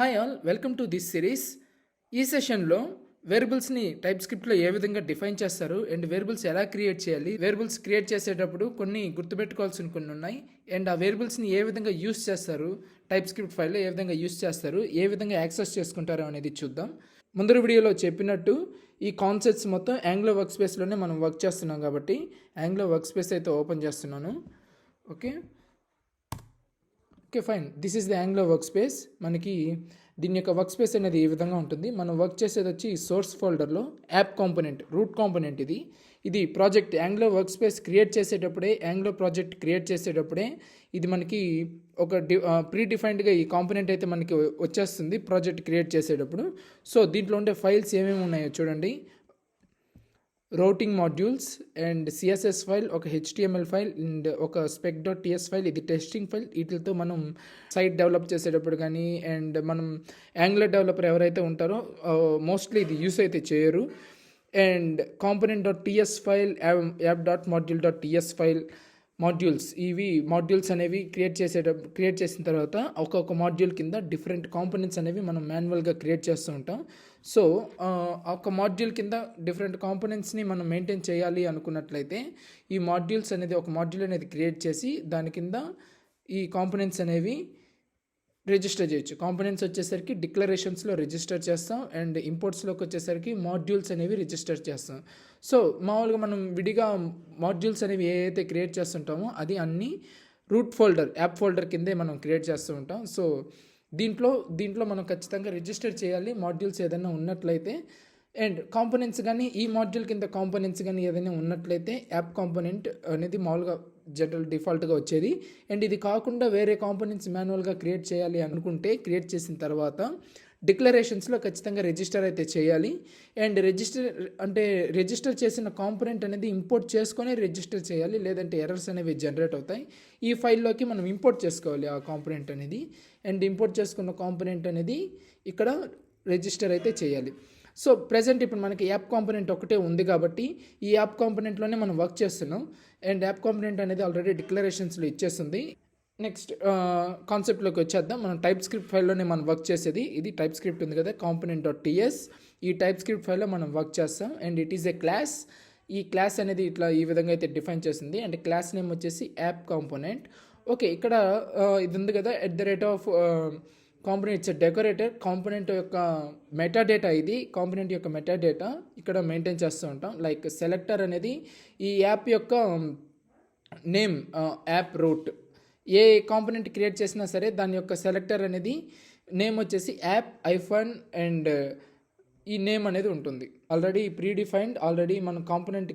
Hi all, welcome to this series. ఈ సెషన్లో వేరియబుల్స్ని type స్క్రిప్ట్లో ఏ విధంగా డిఫైన్ చేస్తారు అండ్ వేరియబుల్స్ ఎలా క్రియేట్ చేయాలి, వేరియబుల్స్ క్రియేట్ చేసేటప్పుడు కొన్ని గుర్తుపెట్టుకోవాల్సిన కొన్ని ఉన్నాయి అండ్ ఆ వేరియబుల్స్ని ఏ విధంగా యూస్ చేస్తారు, టైప్ స్క్రిప్ట్ ఫైల్లో ఏ విధంగా యూస్ చేస్తారు, ఏ విధంగా యాక్సెస్ చేసుకుంటారు అనేది చూద్దాం. ముందర వీడియోలో చెప్పినట్టు ఈ కాన్సెప్ట్స్ మొత్తం యాంగ్లో వర్క్ స్పేస్లోనే మనం వర్క్ చేస్తున్నాం కాబట్టి యాంగ్లో వర్క్ స్పేస్ అయితే ఓపెన్ చేస్తున్నాను. Okay fine, this is the యాంగ్లో work space. మనకి దీని యొక్క వర్క్ స్పేస్ అనేది ఈ విధంగా ఉంటుంది. మనం వర్క్ చేసేది వచ్చి సోర్స్ ఫోల్డర్లో యాప్ కాంపోనెంట్, రూట్ కాంపోనెంట్ ఇది ప్రాజెక్ట్ యాంగ్లో వర్క్ స్పేస్ క్రియేట్ చేసేటప్పుడే, యాంగ్లో ప్రాజెక్ట్ క్రియేట్ చేసేటప్పుడే ఇది మనకి ఒక ప్రీ డిఫైన్డ్గా ఈ కాంపోనెంట్ అయితే మనకి వచ్చేస్తుంది ప్రాజెక్ట్ క్రియేట్ చేసేటప్పుడు. సో దీంట్లో ఉండే ఫైల్స్ ఏమేమి ఉన్నాయో చూడండి. Routing modules and CSS file, ఒక హెచ్టిఎంఎల్ ఫైల్ అండ్ ఒక spec.ts ఫైల్, ఇది టెస్టింగ్ ఫైల్. వీటితో మనం సైట్ డెవలప్ చేసేటప్పుడు కానీ అండ్ మనం యాంగులర్ డెవలపర్ ఎవరైతే ఉంటారో మోస్ట్లీ ఇది యూస్ అయితే చేయరు. And component.ts file, app.module.ts file, modules, ఇవి మాడ్యూల్స్ అనేవి క్రియేట్ చేసిన తర్వాత ఒక్కొక్క మాడ్యూల్ కింద డిఫరెంట్ కాంపోనెంట్స్ అనేవి మనం మాన్యువల్గా క్రియేట్ చేస్తూ ఉంటాం. సో ఒక మాడ్యూల్ కింద డిఫరెంట్ కాంపోనెంట్స్ని మనం మెయింటైన్ చేయాలి అనుకున్నట్లయితే ఈ మాడ్యూల్స్ అనేది, ఒక మాడ్యూల్ అనేది క్రియేట్ చేసి దాని కింద ఈ కాంపోనెంట్స్ అనేవి రిజిస్టర్ చేయొచ్చు. కాంపోనెంట్స్ వచ్చేసరికి డిక్లరేషన్స్లో రిజిస్టర్ చేస్తాం అండ్ ఇంపోర్ట్స్లోకి వచ్చేసరికి మాడ్యూల్స్ అనేవి రిజిస్టర్ చేస్తాం. సో మామూలుగా మనం విడిగా మాడ్యూల్స్ అనేవి ఏదైతే క్రియేట్ చేస్తుంటామో అది అన్నీ రూట్ ఫోల్డర్, యాప్ ఫోల్డర్ కిందే మనం క్రియేట్ చేస్తూ ఉంటాం. సో దీంట్లో మనం ఖచ్చితంగా రిజిస్టర్ చేయాలి మాడ్యూల్స్ ఏదైనా ఉన్నట్లయితే. అండ్ కాంపోనెంట్స్ కానీ, ఈ మాడ్యూల్ కింద కాంపోనెంట్స్ కానీ ఏదైనా ఉన్నట్లయితే యాప్ కాంపోనెంట్ అనేది మామూలుగా జనరల్ డిఫాల్ట్గా వచ్చేది. అండ్ ఇది కాకుండా వేరే కాంపోనెంట్స్ మాన్యువల్గా క్రియేట్ చేయాలి అనుకుంటే క్రియేట్ చేసిన తర్వాత డిక్లరేషన్స్లో ఖచ్చితంగా రిజిస్టర్ అయితే చేయాలి. అండ్ రిజిస్టర్ చేసిన కాంపోనెంట్ అనేది ఇంపోర్ట్ చేసుకొని రిజిస్టర్ చేయాలి, లేదంటే ఎర్రర్స్ అనేవి జనరేట్ అవుతాయి. ఈ ఫైల్లోకి మనం ఇంపోర్ట్ చేసుకోవాలి ఆ కాంపోనెంట్ అనేది. అండ్ ఇంపోర్ట్ చేసుకున్న కాంపోనెంట్ అనేది ఇక్కడ రిజిస్టర్ అయితే చేయాలి. సో ప్రజెంట్ ఇప్పుడు మనకి యాప్ కాంపోనెంట్ ఒకటే ఉంది కాబట్టి ఈ యాప్ కాంపోనెంట్లోనే మనం వర్క్ చేస్తున్నాం. అండ్ యాప్ కాంపోనెంట్ అనేది ఆల్రెడీ డిక్లరేషన్స్లో ఇచ్చేస్తుంది. నెక్స్ట్ కాన్సెప్ట్లోకి వచ్చేద్దాం. మనం టైప్ స్క్రిప్ట్ ఫైల్లోనే మనం వర్క్ చేసేది. ఇది టైప్ స్క్రిప్ట్ ఉంది కదా, component.ts. ఈ టైప్ స్క్రిప్ట్ ఫైల్లో మనం వర్క్ చేస్తాం. And it is a class. ఈ క్లాస్ అనేది ఇట్లా ఈ విధంగా అయితే డిఫైన్ చేస్తుంది. అండ్ క్లాస్ నేమ్ వచ్చేసి యాప్ కాంపోనెంట్. ఓకే, ఇక్కడ ఇది ఉంది కదా, కాంపోనెంట్ ఇట్స్ డెకరేటర్. కాంపోనెంట్ యొక్క మెటాడేటా, ఇది కాంపోనెంట్ యొక్క మెటాడేటా ఇక్కడ మెయింటైన్ చేస్తూ ఉంటాం. లైక్ సెలెక్టర్ అనేది ఈ యాప్ యొక్క నేమ్, యాప్ రూట్. ఏ కాంపోనెంట్ క్రియేట్ చేసినా సరే దాని యొక్క సెలెక్టర్ అనేది నేమ్ వచ్చేసి యాప్ ఐఫన్ అండ్ ఈ నేమ్ అనేది ఉంటుంది. ఆల్రెడీ ప్రీ డిఫైన్డ్, ఆల్రెడీ మనం కాంపోనెంట్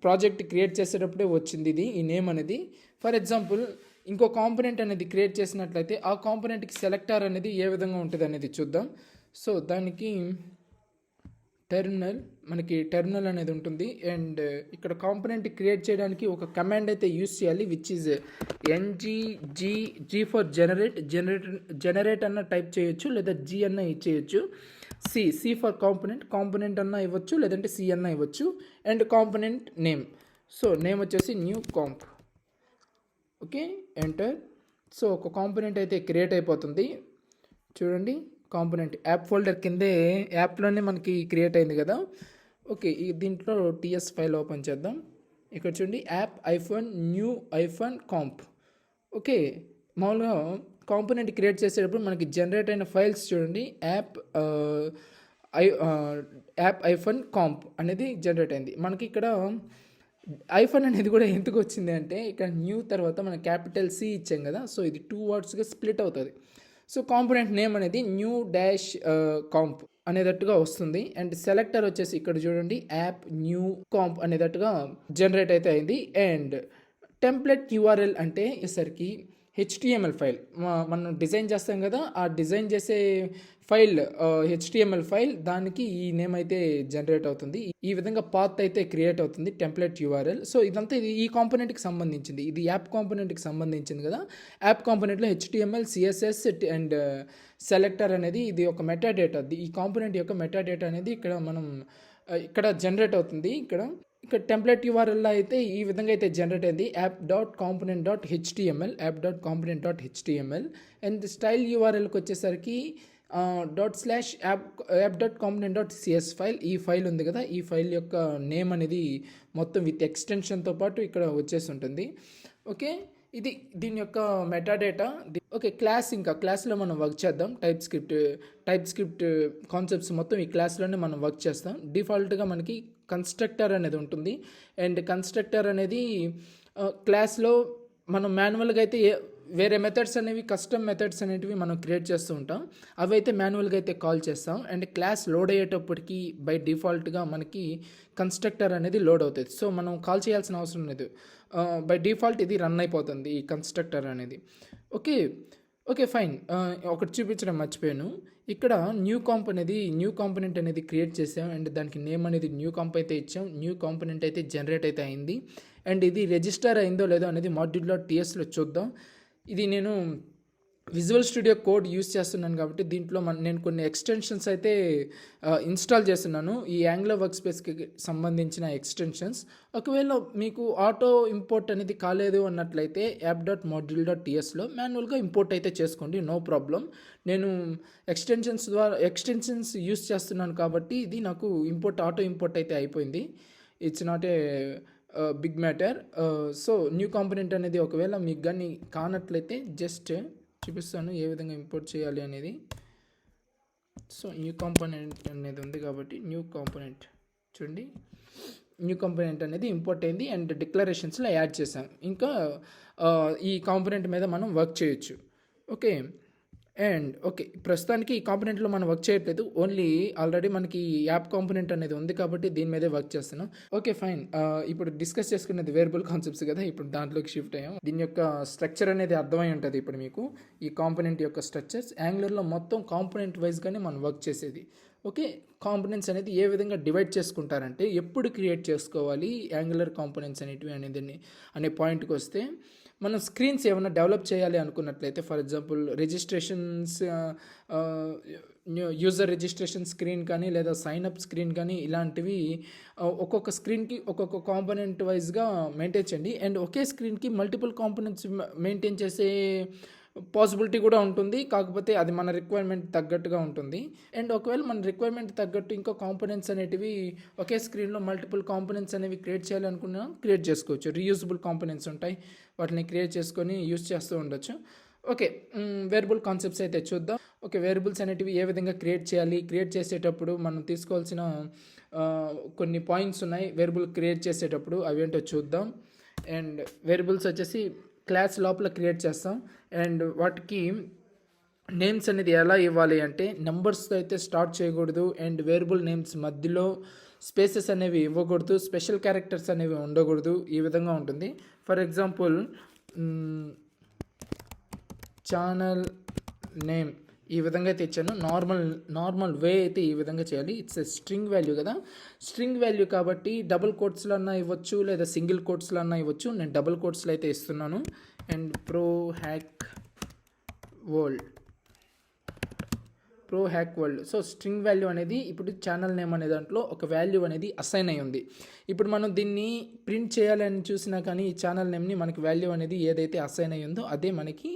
ప్రాజెక్ట్ క్రియేట్ చేసేటప్పుడే వచ్చింది ఇది, ఈ నేమ్ అనేది. ఫర్ ఎగ్జాంపుల్ ఇంకో కాంపోనెంట్ అనేది క్రియేట్ చేసినట్లయితే ఆ కాంపోనెంట్కి సెలెక్టర్ అనేది ఏ విధంగా ఉంటుంది అనేది చూద్దాం. సో దానికి మనకి టెర్మినల్ అనేది ఉంటుంది. అండ్ ఇక్కడ కాంపోనెంట్ క్రియేట్ చేయడానికి ఒక కమాండ్ అయితే యూస్ చేయాలి, which is NG for generate అన్న టైప్ చేయొచ్చు, లేదా G అన్న ఇచ్చేయచ్చు. సి ఫర్ కాంపోనెంట్ అన్న ఇవ్వచ్చు, లేదంటే C అన్న ఇవ్వచ్చు. And component name, so name వచ్చేసి new comp. Okay, enter. So ఒక కాంపోనెంట్ అయితే క్రియేట్ అయిపోతుంది. చూడండి, కాంపోనెంట్ యాప్ ఫోల్డర్ కిందే యాప్లోనే మనకి క్రియేట్ అయింది కదా. ఓకే, దీంట్లో TS ఫైల్ ఓపెన్ చేద్దాం. ఇక్కడ చూడండి, app iPhone new iPhone comp. Okay, మామూలుగా కాంపోనెంట్ క్రియేట్ చేసేటప్పుడు మనకి జనరేట్ అయిన ఫైల్స్ చూడండి, యాప్ ఐఫోన్ కాంప్ అనేది జనరేట్ అయింది. మనకి ఇక్కడ ఐఫోన్ అనేది కూడా ఎందుకు వచ్చింది అంటే, ఇక్కడ న్యూ తర్వాత మనం క్యాపిటల్ C ఇచ్చాం కదా, సో ఇది 2 వర్డ్స్గా స్ప్లిట్ అవుతుంది. సో కాంపోనెంట్ నేమ్ అనేది న్యూ డాష్ కాంప్ అనేటట్టుగా వస్తుంది. అండ్ సెలెక్టర్ వచ్చేసి ఇక్కడ చూడండి, యాప్ న్యూ కాంప్ అనేటట్టుగా జనరేట్ అయితే అయింది. అండ్ టెంప్లెట్ URL అంటే సరికి HTML ఫైల్ మనం డిజైన్ చేస్తాం కదా, ఆ డిజైన్ చేసే ఫైల్ HTML ఫైల్, దానికి ఈ నేమ్ అయితే జనరేట్ అవుతుంది. ఈ విధంగా పాత్ అయితే క్రియేట్ అవుతుంది, టెంప్లెట్ URL. సో ఇదంతా ఈ కాంపోనెంట్కి సంబంధించింది, ఇది యాప్ కాంపోనెంట్కి సంబంధించింది కదా. యాప్ కాంపోనెంట్లో HTML, CSS అండ్ సెలెక్టర్ అనేది ఇది ఒక మెటాడేటా. ఈ కాంపోనెంట్ యొక్క మెటాడేటా అనేది ఇక్కడ జనరేట్ అవుతుంది. ఇక్కడ టెంప్లెట్ URL అయితే ఈ విధంగా అయితే జనరేట్ అయింది, app.component.html. అండ్ స్టైల్ URLకి వచ్చేసరికి ./app.component.cs ఫైల్, ఈ ఫైల్ ఉంది కదా, ఈ ఫైల్ యొక్క నేమ్ అనేది మొత్తం విత్ ఎక్స్టెన్షన్తో పాటు ఇక్కడ వచ్చేసి ఉంటుంది. ఓకే, ఇది దీని యొక్క మెటాడేటా. ఓకే, ఇంకా క్లాస్లో మనం వర్క్ చేద్దాం. టైప్ స్క్రిప్ట్ కాన్సెప్ట్స్ మొత్తం ఈ క్లాస్లోనే మనం వర్క్ చేస్తాం. డిఫాల్ట్గా మనకి కన్స్ట్రక్టర్ అనేది ఉంటుంది. అండ్ కన్స్ట్రక్టర్ అనేది క్లాస్లో మనం మాన్యువల్గా అయితే వేరే మెథడ్స్ అనేవి, కస్టమ్ మెథడ్స్ అనేటివి మనం క్రియేట్ చేస్తూ ఉంటాం. అవి అయితే మాన్యువల్గా అయితే కాల్ చేస్తాం. అండ్ క్లాస్ లోడ్ అయ్యేటప్పటికి బై డిఫాల్ట్గా మనకి కన్స్ట్రక్టర్ అనేది లోడ్ అవుతుంది. సో మనం కాల్ చేయాల్సిన అవసరం లేదు. బై డిఫాల్ట్ ఇది రన్ అయిపోతుంది ఈ కన్స్ట్రక్టర్ అనేది. Okay fine. ఒకటి చూపించడం మర్చిపోయాను. ఇక్కడ న్యూ కాంపోనెంట్ అనేది క్రియేట్ చేసాం. అండ్ దానికి నేమ్ అనేది న్యూ కాంప్ అయితే ఇచ్చాం. న్యూ కాంపోనెంట్ అయితే జనరేట్ అయితే అయింది. అండ్ ఇది రిజిస్టర్ అయిందో లేదో అనేది module.tsలో చూద్దాం. ఇది నేను విజువల్ స్టూడియో కోడ్ యూస్ చేస్తున్నాను కాబట్టి దీంట్లో నేను కొన్ని ఎక్స్టెన్షన్స్ అయితే ఇన్స్టాల్ చేస్తున్నాను, ఈ యాంగులర్ వర్క్ స్పేస్కి సంబంధించిన ఎక్స్టెన్షన్స్. ఒకవేళ మీకు ఆటో ఇంపోర్ట్ అనేది కాలేదు అన్నట్లయితే app.module.tsలో మాన్యువల్గా ఇంపోర్ట్ అయితే చేసుకోండి, నో ప్రాబ్లం. నేను ఎక్స్టెన్షన్స్ యూస్ చేస్తున్నాను కాబట్టి ఇది నాకు ఆటో ఇంపోర్ట్ అయితే అయిపోయింది. It's not a big matter. So new component అనేది ఒకవేళ మీకు కానీ కానట్లయితే జస్ట్ చూపిస్తాను ఏ విధంగా ఇంపోర్ట్ చేయాలి అనేది. సో న్యూ కాంపోనెంట్ అనేది ఉంది కాబట్టి న్యూ కాంపోనెంట్ చూడండి, న్యూ కాంపోనెంట్ అనేది ఇంపోర్ట్ అయింది. అండ్ డిక్లరేషన్స్లో యాడ్ చేసాం. ఇంకా ఈ కాంపోనెంట్ మీద మనం వర్క్ చేయొచ్చు. ఓకే, ప్రస్తుతానికి ఈ కాంపోనెంట్లో మనం వర్క్ చేయట్లేదు, ఓన్లీ ఆల్రెడీ మనకి యాప్ కాంపోనెంట్ అనేది ఉంది కాబట్టి దీని మీదే వర్క్ చేస్తున్నాం. Okay fine. ఇప్పుడు డిస్కస్ చేసుకునేది వేరియబుల్ కాన్సెప్ట్స్ కదా, ఇప్పుడు దాంట్లోకి షిఫ్ట్ అయ్యాం. దీని యొక్క స్ట్రక్చర్ అనేది అర్థమై ఉంటుంది ఇప్పుడు మీకు. ఈ కాంపోనెంట్ యొక్క స్ట్రక్చర్స్ యాంగులర్లో మొత్తం కాంపోనెంట్ వైజ్గానే మనం వర్క్ చేసేది. ఓకే, కాంపోనెంట్స్ అనేది ఏ విధంగా డివైడ్ చేసుకుంటారంటే ఎప్పుడు క్రియేట్ చేసుకోవాలి యాంగులర్ కాంపోనెంట్స్ అనేటివి అనే పాయింట్కి వస్తే, మనం స్క్రీన్స్ ఏమైనా డెవలప్ చేయాలి అనుకున్నట్లయితే, for example user registration screen కానీ లేదా సైన్అప్ స్క్రీన్ కానీ ఇలాంటివి ఒక్కొక్క స్క్రీన్కి ఒక్కొక్క కాంపోనెంట్ వైజ్గా మెయింటైన్ చేయండి. అండ్ ఒకే స్క్రీన్కి మల్టిపుల్ కాంపోనెంట్స్ మెయింటైన్ చేసే పాసిబిలిటీ కూడా ఉంటుంది, కాకపోతే అది మన రిక్వైర్మెంట్ తగ్గట్టుగా ఉంటుంది. అండ్ ఒకవేళ మన రిక్వైర్మెంట్ తగ్గట్టు ఇంకా కాంపోనెంట్స్ అనేటివి ఒకే స్క్రీన్లో మల్టిపుల్ కాంపోనెంట్స్ అనేవి క్రియేట్ చేయాలనుకున్నా క్రియేట్ చేసుకోవచ్చు. రీయూజబుల్ కాంపోనెంట్స్ ఉంటాయి, వాటిని క్రియేట్ చేసుకొని యూస్ చేస్తూ ఉండొచ్చు. ఓకే, వేరియబుల్ కాన్సెప్ట్స్ అయితే చూద్దాం. ఓకే, వేరియబుల్స్ అనేటివి ఏ విధంగా క్రియేట్ చేయాలి, క్రియేట్ చేసేటప్పుడు మనం తీసుకోవాల్సిన కొన్ని పాయింట్స్ ఉన్నాయి వేరియబుల్ క్రియేట్ చేసేటప్పుడు, అవేంటో చూద్దాం. అండ్ వేరియబుల్స్ వచ్చేసి క్లాస్ లోపల క్రియేట్ చేస్తాం. అండ్ వాటికి నేమ్స్ అనేది ఎలా ఇవ్వాలి అంటే నెంబర్స్తో అయితే స్టార్ట్ చేయకూడదు. అండ్ వేరియబుల్ నేమ్స్ మధ్యలో స్పేసెస్ అనేవి ఇవ్వకూడదు, స్పెషల్ క్యారెక్టర్స్ అనేవి ఉండకూడదు. ఈ విధంగా ఉంటుంది. ఫర్ ఎగ్జాంపుల్ ఛానల్ నేమ్ ఈ విధంగా అయితే ఇచ్చాను. నార్మల్ వే అయితే ఈ విధంగా చేయాలి. ఇట్స్ స్ట్రింగ్ వాల్యూ కదా, స్ట్రింగ్ వాల్యూ కాబట్టి డబుల్ కోట్స్లో అన్నా ఇవ్వచ్చు లేదా సింగిల్ కోట్స్లో అన్నా ఇవ్వచ్చు. నేను డబుల్ కోట్స్లో అయితే ఇస్తున్నాను. And pro hack world. So string value అనేది ఇప్పుడు ఛానల్ నేమ్ అనే దాంట్లో ఒక వాల్యూ అనేది అసైన్ అయి ఉంది. ఇప్పుడు మనం దీన్ని ప్రింట్ చేయాలని చూసినా కానీ ఈ ఛానల్ నేమ్ని మనకి వాల్యూ అనేది ఏదైతే అసైన్ అయ్యి ఉందో అదే మనకి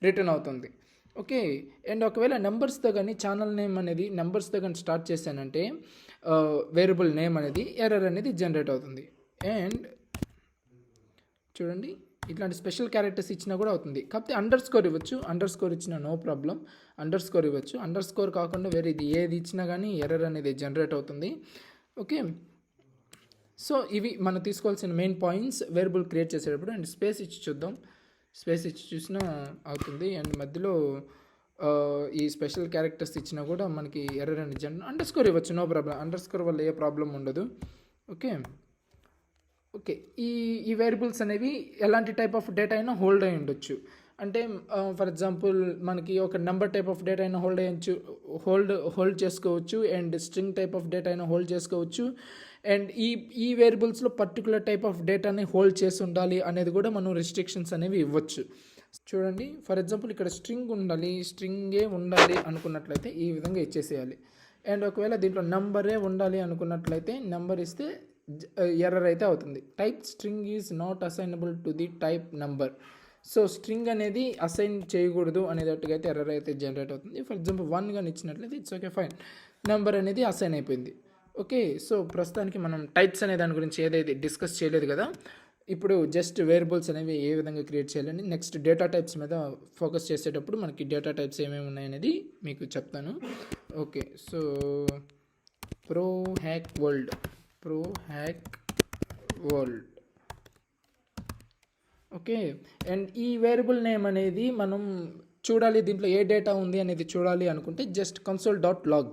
రిటర్న్ అవుతుంది. ఓకే, అండ్ ఒకవేళ నెంబర్స్తో కానీ ఛానల్ నేమ్ అనేది నెంబర్స్తో కానీ స్టార్ట్ చేశానంటే వేరియబుల్ నేమ్ అనేది ఎర్రర్ అనేది జనరేట్ అవుతుంది. అండ్ చూడండి, ఇట్లాంటి స్పెషల్ క్యారెక్టర్స్ ఇచ్చినా కూడా అవుతుంది. కాకపోతే అండర్ స్కోర్ ఇచ్చినా నో ప్రాబ్లం, ఇవ్వచ్చు. అండర్ స్కోర్ కాకుండా వేరే ఇది ఏది ఇచ్చినా కానీ ఎర్రర్ అనేది జనరేట్ అవుతుంది. ఓకే, సో ఇవి మనం తీసుకోవాల్సిన మెయిన్ పాయింట్స్ వేరియబుల్ క్రియేట్ చేసేటప్పుడు. అండ్ స్పేస్ ఇచ్చి చూసినా అవుతుంది. అండ్ మధ్యలో ఈ స్పెషల్ క్యారెక్టర్స్ ఇచ్చినా కూడా మనకి ఎర్రర్ అనేది అండర్ స్కోర్ ఇవ్వచ్చు, నో ప్రాబ్లం. అండర్ స్కోర్ వల్ల ఏ ప్రాబ్లం ఉండదు. ఓకే, ఈ వేరియబుల్స్ అనేవి ఎలాంటి టైప్ ఆఫ్ డేటా అయినా హోల్డ్ అయి ఉండొచ్చు. అంటే ఫర్ ఎగ్జాంపుల్ మనకి ఒక నెంబర్ టైప్ ఆఫ్ డేటా అయినా హోల్డ్ చేసుకోవచ్చు. And string type of data అయినా హోల్డ్ చేసుకోవచ్చు. అండ్ ఈ వేరియబుల్స్లో పర్టికులర్ టైప్ ఆఫ్ డేటాని హోల్డ్ చేసి ఉండాలి అనేది కూడా మనం రిస్ట్రిక్షన్స్ అనేవి ఇవ్వచ్చు. చూడండి, ఫర్ ఎగ్జాంపుల్ ఇక్కడ స్ట్రింగే ఉండాలి అనుకున్నట్లయితే ఈ విధంగా ఇచ్చేసేయాలి. అండ్ ఒకవేళ దీంట్లో నెంబరే ఉండాలి అనుకున్నట్లయితే నెంబర్ ఇస్తే ఎర్రర్ అయితే అవుతుంది. Type string is not assignable to the type number. So string అనేది అసైన్ చేయకూడదు అనేటట్టుగా అయితే ఎర్రర్ అయితే జనరేట్ అవుతుంది. ఫర్ ఎగ్జాంపుల్ 1 కానీ ఇచ్చినట్లయితే ఇట్స్ ఓకే ఫైన్, నెంబర్ అనేది అసైన్ అయిపోయింది. ఓకే, సో ప్రస్తుతానికి మనం టైప్స్ అనే దాని గురించి ఏదైతే డిస్కస్ చేయలేదు కదా, ఇప్పుడు జస్ట్ వేరియబుల్స్ అనేవి ఏ విధంగా క్రియేట్ చేయాలని, నెక్స్ట్ డేటా టైప్స్ మీద ఫోకస్ చేసేటప్పుడు మనకి డేటా టైప్స్ ఏమేమి ఉన్నాయనేది మీకు చెప్తాను. Okay, so pro hack world okay, and ఈ వేరియబుల్ నేమ్ అనేది మనం చూడాలి, దీంట్లో ఏ డేటా ఉంది అనేది చూడాలి అనుకుంటే జస్ట్ console.log.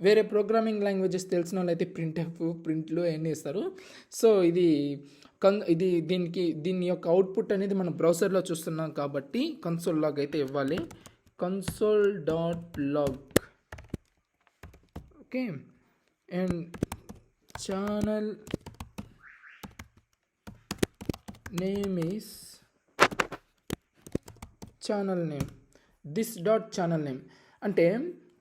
వేరే ప్రోగ్రామింగ్ లాంగ్వేజెస్ తెలిసిన వాళ్ళు అయితే ప్రింట్లు అవన్నీ ఇస్తారు. సో దీని యొక్క అవుట్పుట్ అనేది మనం బ్రౌజర్లో చూస్తున్నాం కాబట్టి console.log అయితే ఇవ్వాలి. console.log. Okay, and channel name is channel name, channel name అంటే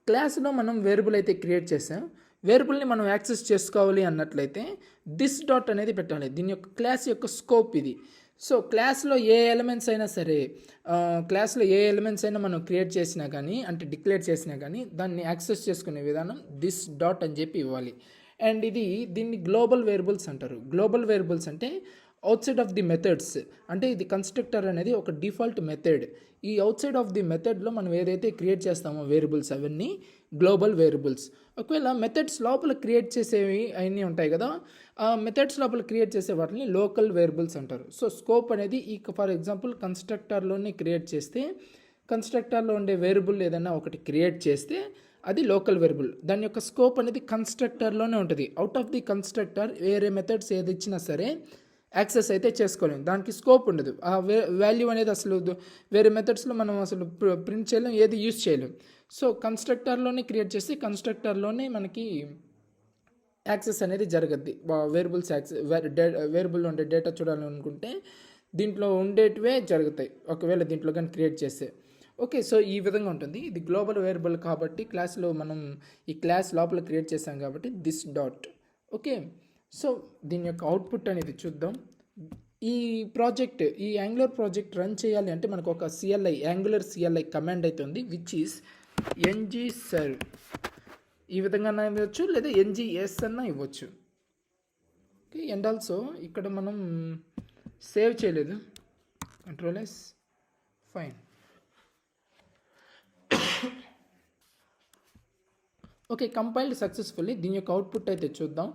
క్లాస్లో మనం వేరియబుల్ అయితే క్రియేట్ చేసాం, వేరియబుల్ని మనం యాక్సెస్ చేసుకోవాలి అన్నట్లయితే దిస్ డాట్ అనేది పెట్టాలి. దీని యొక్క క్లాస్ యొక్క స్కోప్ ఇది. సో క్లాస్లో ఏ ఎలిమెంట్స్ అయినా మనం క్రియేట్ చేసినా కానీ, అంటే డిక్లేర్ చేసినా కానీ దాన్ని యాక్సెస్ చేసుకునే విధానం దిస్ డాట్ అని చెప్పి ఇవ్వాలి. అండ్ దీన్ని గ్లోబల్ వేరియబుల్స్ అంటారు. గ్లోబల్ వేరియబుల్స్ అంటే అవుట్సైడ్ ఆఫ్ ది మెథడ్స్, అంటే ఇది కన్స్ట్రక్టర్ అనేది ఒక డిఫాల్ట్ మెథడ్. ఈ అవుట్సైడ్ ఆఫ్ ది మెథడ్లో మనం ఏదైతే క్రియేట్ చేస్తామో వేరియబుల్స్ అవన్నీ గ్లోబల్ వేరియబుల్స్. ఒకవేళ మెథడ్స్ లోపల క్రియేట్ చేసేవి అవన్నీ ఉంటాయి కదా, ఆ మెథడ్స్ లోపల క్రియేట్ చేసే వాటిని లోకల్ వేరియబుల్స్ అంటారు. సో స్కోప్ అనేది ఫర్ ఎగ్జాంపుల్ కన్స్ట్రక్టర్లోనే క్రియేట్ చేస్తే, కన్స్ట్రక్టర్లో ఉండే వేరియబుల్ ఏదైనా ఒకటి క్రియేట్ చేస్తే అది లోకల్ వేరియబుల్. దాని యొక్క స్కోప్ అనేది కన్స్ట్రక్టర్లోనే ఉంటుంది. అవుట్ ఆఫ్ ది కన్స్ట్రక్టర్ వేరే మెథడ్స్ ఏది ఇచ్చినా సరే యాక్సెస్ అయితే చేసుకోలేము, దానికి స్కోప్ ఉండదు. ఆ వాల్యూ అనేది అసలు వేరే మెథడ్స్లో మనం అసలు ప్రింట్ చేయలేం, ఏది యూజ్ చేయలేం. సో కన్స్ట్రక్టర్లోనే క్రియేట్ చేసి కన్స్ట్రక్టర్లోనే మనకి యాక్సెస్ అనేది జరగద్ది. వేరియబుల్స్ వేరియబుల్లో ఉండే డేటా చూడాలనుకుంటే దీంట్లో ఉండేటివే జరుగుతాయి ఒకవేళ దీంట్లో కానీ క్రియేట్ చేస్తే. ఓకే, సో ఈ విధంగా ఉంటుంది. ఇది గ్లోబల్ వేరియబుల్ కాబట్టి క్లాస్లో మనం ఈ క్లాస్ లోపల క్రియేట్ చేసాం కాబట్టి దిస్ డాట్. ఓకే, సో దీని యొక్క అవుట్పుట్ అనేది చూద్దాం. ఈ యాంగులర్ ప్రాజెక్ట్ రన్ చేయాలి అంటే మనకు ఒక యాంగులర్ CLI కమాండ్ అయితే ఉంది, విచ్ ఈస్ ngserve. ఈ విధంగా ఇవ్వచ్చు లేదా ngs అన్నా ఇవ్వచ్చు. ఓకే, అండ్ ఆల్సో ఇక్కడ మనం సేవ్ చేయలేదు, Ctrl+S, fine. Okay, compiled successfully. దీని యొక్క అవుట్పుట్ అయితే చూద్దాం.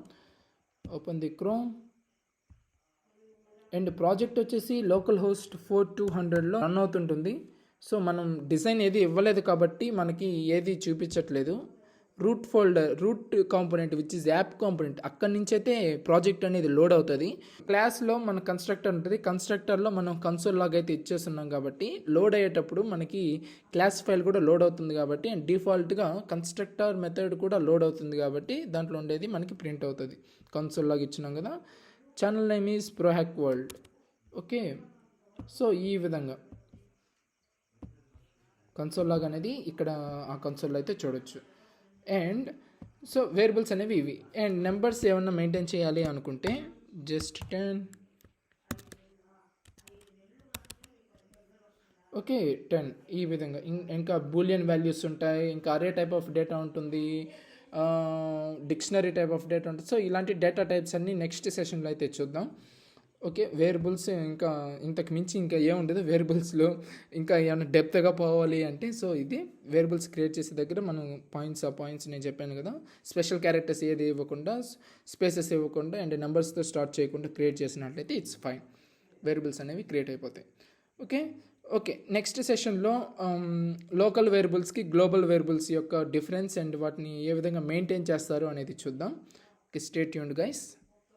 Open the chrome and project వచ్చేసి లోకల్ హోస్ట్ 4200లో రన్ అవుతుంటుంది. సో మనం డిజైన్ ఏది ఇవ్వలేదు కాబట్టి మనకి ఏది చూపించట్లేదు. Root component which is app component, అక్కడి నుంచి అయితే ప్రాజెక్ట్ అనేది లోడ్ అవుతుంది. క్లాస్లో మన కన్స్ట్రక్టర్ ఉంటుంది, కన్స్ట్రక్టర్లో మనం console.log అయితే ఇచ్చేస్తున్నాం కాబట్టి లోడ్ అయ్యేటప్పుడు మనకి క్లాస్ ఫైల్ కూడా లోడ్ అవుతుంది కాబట్టి, అండ్ డిఫాల్ట్గా కన్స్ట్రక్టర్ మెథడ్ కూడా లోడ్ అవుతుంది కాబట్టి దాంట్లో ఉండేది మనకి ప్రింట్ అవుతుంది. console.log ఇచ్చినాం కదా. Channel name is Prohack world. Okay, so ఈ విధంగా console.log అనేది ఇక్కడ ఆ కన్సోల్లో అయితే చూడొచ్చు. అండ్ సో వేరియబుల్స్ అనేవి ఇవి. అండ్ నెంబర్స్ ఏమన్నా మెయింటైన్ చేయాలి అనుకుంటే జస్ట్ 10. ఓకే, 10 ఈ విధంగా. ఇంకా బూలియన్ వాల్యూస్ ఉంటాయి, ఇంకా అరే టైప్ ఆఫ్ డేటా ఉంటుంది, డిక్షనరీ టైప్ ఆఫ్ డేటా ఉంటుంది. సో ఇలాంటి డేటా టైప్స్ అన్నీ నెక్స్ట్ సెషన్లో అయితే చూద్దాం. ఓకే, వేరియబుల్స్ ఇంకా ఇంతకు మించి ఇంకా ఏముండదు వేరియబుల్స్లో. ఇంకా ఏమైనా డెప్త్గా పోవాలి అంటే సో ఇది వేరియబుల్స్ క్రియేట్ చేసే దగ్గర మనం పాయింట్స్ నేను చెప్పాను కదా, స్పెషల్ క్యారెక్టర్స్ ఏది ఇవ్వకుండా, స్పేసెస్ ఇవ్వకుండా అండ్ నెంబర్స్తో స్టార్ట్ చేయకుండా క్రియేట్ చేసినట్లయితే ఇట్స్ ఫైన్, వేరియబుల్స్ అనేవి క్రియేట్ అయిపోతాయి. ఓకే, నెక్స్ట్ సెషన్లో లోకల్ వేరియబుల్స్కి గ్లోబల్ వేరియబుల్స్ యొక్క డిఫరెన్స్ అండ్ వాటిని ఏ విధంగా మెయింటైన్ చేస్తారు అనేది చూద్దాం. Stay tuned guys.